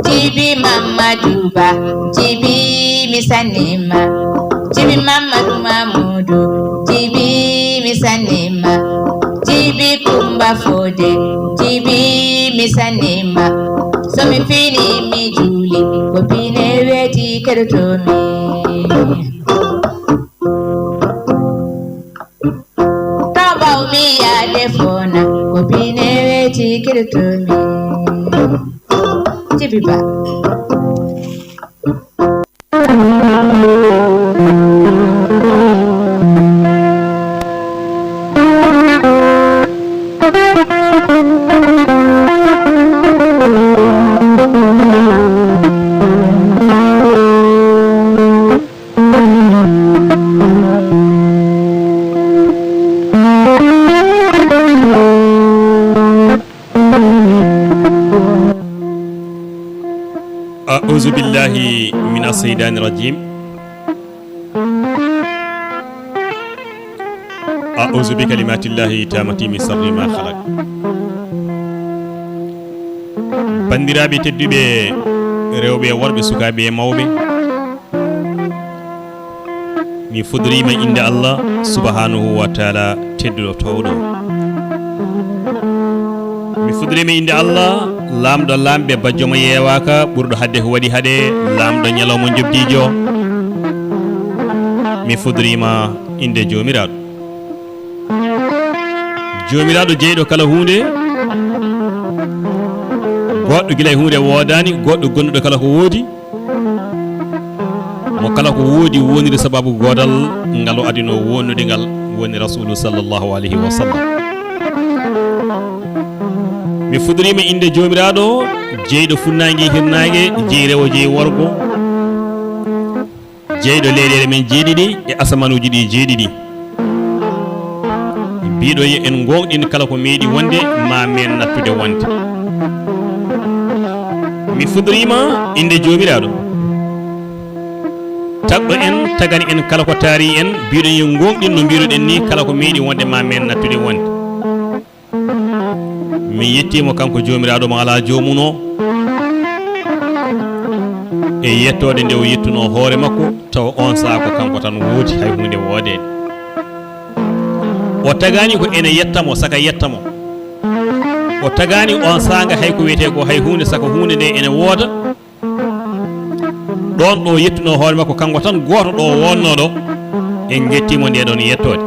Jibi Mamadou Ba, Jibi Misanema, Jibi Mamadou Mamoudou, Jibi Misanema, Jibi Kumba Fode, Jibi Misanema, Somi Fini Mi Juli, Kopine Weti Kedotomi. Taba mi ya defona, Kopine Weti Kedotomi. Jibi Ba. أعوذ بالله من الشيطان الرجيم أعوذ بكلمات الله التامة من شر ما خلق bandiraɓe tedduɓe rewɓe worɓe sukaɓe e mawɓe mi fodorima inde Allah subhanahu wa taala tedduɗo towɗo mi fodorima inde Allah lamɗo lamɓe bajjomo yewaka ɓurɗo hadde ko waɗi haɗe lamɗo ñalawmo jobdijo mi fodorima inde jomiraɗo jomiraɗo jeyɗo kala hunde goɗɗo guila e hunde wodani goɗɗo gonnuɗo kala ko woodi mo kala ko woodi woniri sababu godal ngal o adino wonnude ngal woni rasulu sallllahu alayhi wa sallam mi fudorima inde jomiraɗo jeyɗo funnangue hirnangue jeyi rewo jeyi worgo jeyɗo leyɗele men jeeɗiɗi e asamanuji ɗi jeeɗiɗi mbiɗo en gonɗin kala ko meeɗi wonde ma men nattude wonde mi fudorima inde jomiraɗo tagɗo en tagani en kala ko taari en mbiɗo en gonɗin no mbiruɗen ni kala ko meeɗi wonde ma men nattude wonde min yettimo kanko jomiraɗo mo ala jomum o e yettode nde o yettuno hoore makko taw on saaha ko kanko tan woodi hay hunde woodede o tagani ko ene yettamo saka yettamo o tagani on saaga hay ko wiyete ko hay hunde saka hunde nde ene wooda ɗon ɗo yettuno hoore makko kanko tan goto ɗo wonno ɗo en gettimo nde ɗon yettode